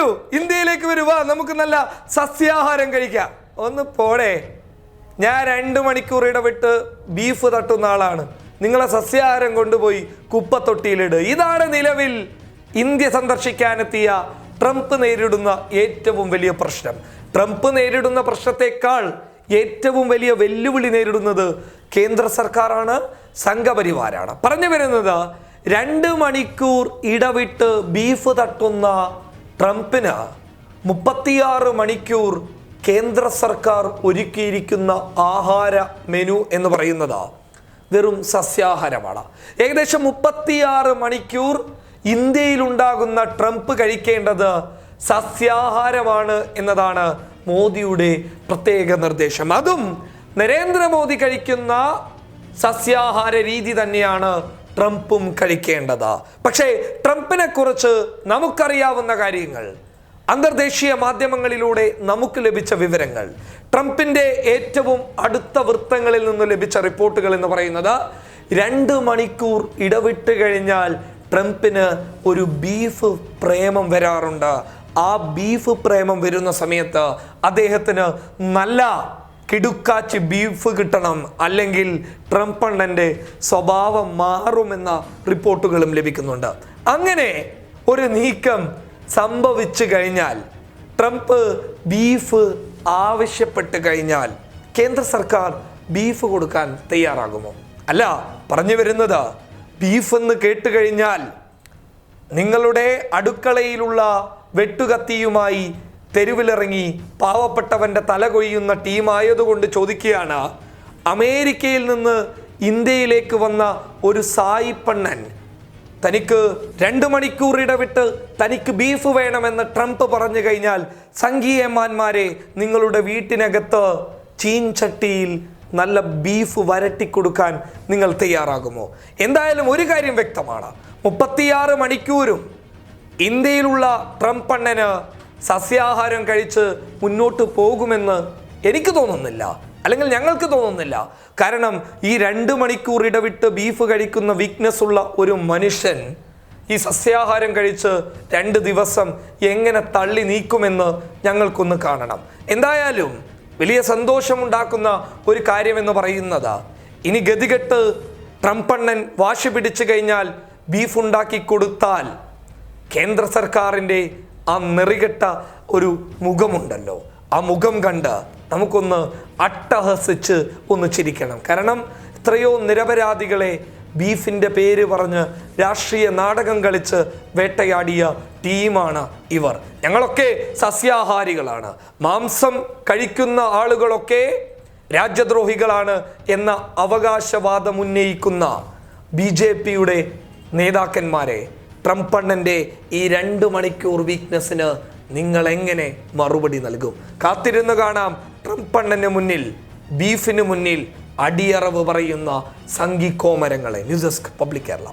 വരൂ, ഇന്ത്യയിലേക്ക് വരൂ, വാ, നമുക്ക് നല്ല സസ്യാഹാരം കഴിക്കാം. ഒന്ന് പോടേ, ഞാൻ 2 മണിക്കൂർ ഇടവിട്ട് ബീഫ് തട്ടുന്ന ആളാണ്. നിങ്ങളെ സസ്യാഹാരം കൊണ്ടുപോയി കുപ്പത്തൊട്ടിയിലിട്. ഇതാണ് നിലവിൽ ഇന്ത്യ സന്ദർശിക്കാനെത്തിയ ട്രംപ് നേരിടുന്ന ഏറ്റവും വലിയ പ്രശ്നം. ട്രംപ് നേരിടുന്ന പ്രശ്നത്തെക്കാൾ ഏറ്റവും വലിയ വെല്ലുവിളി നേരിടുന്നത് കേന്ദ്ര സർക്കാരാണ്, സംഘപരിവാരാണ്. പറഞ്ഞു വരുന്നത് 2 മണിക്കൂർ ഇടവിട്ട് ബീഫ് തട്ടുന്ന ട്രംപിന് 36 മണിക്കൂർ കേന്ദ്ര സർക്കാർ ഒരുക്കിയിരിക്കുന്ന ആഹാര മെനു എന്ന് പറയുന്നത് വെറും സസ്യാഹാരമാണ്. ഏകദേശം 36 മണിക്കൂർ ഇന്ത്യയിലുണ്ടാകുന്ന ട്രംപ് കഴിക്കേണ്ടത് സസ്യാഹാരമാണ് എന്നതാണ് മോദിയുടെ പ്രത്യേക നിർദ്ദേശം. അതും നരേന്ദ്രമോദി കഴിക്കുന്ന സസ്യാഹാര രീതി തന്നെയാണ് ട്രംപും കഴിക്കേണ്ടത്. പക്ഷേ ട്രംപിനെ കുറിച്ച് നമുക്കറിയാവുന്ന കാര്യങ്ങൾ, അന്തർദേശീയ മാധ്യമങ്ങളിലൂടെ നമുക്ക് ലഭിച്ച വിവരങ്ങൾ, ട്രംപിന്റെ ഏറ്റവും അടുത്ത വൃത്തങ്ങളിൽ നിന്ന് ലഭിച്ച റിപ്പോർട്ടുകൾ എന്ന് പറയുന്നത് 2 മണിക്കൂർ ഇടവിട്ട് കഴിഞ്ഞാൽ ട്രംപിന് ഒരു ബീഫ് പ്രേമം വരാറുണ്ട്. ആ ബീഫ് പ്രേമം വരുന്ന സമയത്ത് അദ്ദേഹത്തിന് നല്ല കിടുക്കാച്ചി ബീഫ് കിട്ടണം, അല്ലെങ്കിൽ ട്രംപ് അണ്ണന്റെ സ്വഭാവം മാറുമെന്ന റിപ്പോർട്ടുകളും ലഭിക്കുന്നുണ്ട്. അങ്ങനെ ഒരു നീക്കം സംഭവിച്ചു കഴിഞ്ഞാൽ, ട്രംപ് ബീഫ് ആവശ്യപ്പെട്ട് കഴിഞ്ഞാൽ കേന്ദ്ര സർക്കാർ ബീഫ് കൊടുക്കാൻ തയ്യാറാകുമോ? അല്ല, പറഞ്ഞു വരുന്നത് ബീഫ് എന്ന് കേട്ട് കഴിഞ്ഞാൽ നിങ്ങളുടെ അടുക്കളയിലുള്ള വെട്ടുകത്തിയുമായി തെരുവിലിറങ്ങി പാവപ്പെട്ടവന്റെ തല കൊയ്യുന്ന ടീമായതുകൊണ്ട് ചോദിക്കുകയാണ്, അമേരിക്കയിൽ നിന്ന് ഇന്ത്യയിലേക്ക് വന്ന ഒരു സായിപ്പണ്ണൻ തനിക്ക് 2 മണിക്കൂർ ഇടവിട്ട് തനിക്ക് ബീഫ് വേണമെന്ന് ട്രംപ് പറഞ്ഞു കഴിഞ്ഞാൽ, സംഘീയന്മാരെ നിങ്ങളുടെ വീട്ടിനകത്ത് ചീൻചട്ടിയിൽ നല്ല ബീഫ് വരട്ടിക്കൊടുക്കാൻ നിങ്ങൾ തയ്യാറാകുമോ? എന്തായാലും ഒരു കാര്യം വ്യക്തമാണ്, 36 മണിക്കൂറും ഇന്ത്യയിലുള്ള ട്രംപ് അണ്ണന് സസ്യാഹാരം കഴിച്ച് മുന്നോട്ട് പോകുമെന്ന് എനിക്ക് തോന്നുന്നില്ല, അല്ലെങ്കിൽ ഞങ്ങൾക്ക് തോന്നുന്നില്ല. കാരണം ഈ 2 മണിക്കൂർ ഇടവിട്ട് ബീഫ് കഴിക്കുന്ന വീക്ക്നെസ് ഉള്ള ഒരു മനുഷ്യൻ ഈ സസ്യാഹാരം കഴിച്ച് 2 ദിവസം എങ്ങനെ തള്ളി നീക്കുമെന്ന് ഞങ്ങൾക്കൊന്ന് കാണണം. എന്തായാലും വലിയ സന്തോഷമുണ്ടാക്കുന്ന ഒരു കാര്യമെന്ന് പറയുന്നത്, ഇനി ഗതികെട്ട് ട്രംപ് അണ്ണൻ വാശി പിടിച്ചു കഴിഞ്ഞാൽ ബീഫ് ഉണ്ടാക്കി കൊടുത്താൽ കേന്ദ്ര സർക്കാരിൻ്റെ ആ നെറികെട്ട ഒരു മുഖമുണ്ടല്ലോ, ആ മുഖം കണ്ട് നമുക്കൊന്ന് അട്ടഹസിച്ച് ഒന്ന് ചിരിക്കണം. കാരണം എത്രയോ നിരപരാധികളെ ബീഫിൻ്റെ പേര് പറഞ്ഞ് രാഷ്ട്രീയ നാടകം കളിച്ച് വേട്ടയാടിയ ടീമാണ് ഇവർ. ഞങ്ങളൊക്കെ സസ്യാഹാരികളാണ്, മാംസം കഴിക്കുന്ന ആളുകളൊക്കെ രാജ്യദ്രോഹികളാണ് എന്ന അവകാശവാദം ഉന്നയിക്കുന്ന BJPയുടെ നേതാക്കന്മാരെ ട്രംപ് അണ്ണൻ്റെ ഈ 2 മണിക്കൂർ വീക്ക്നെസ്സിന് നിങ്ങൾ എങ്ങനെ മറുപടി നൽകും? കാത്തിരുന്ന് കാണാം ട്രംപ് അണ്ണന് മുന്നിൽ, ബീഫിന് മുന്നിൽ അടിയറവ് പറയുന്ന സംഘിക്കോമരങ്ങളെ. News desk, public Kerala.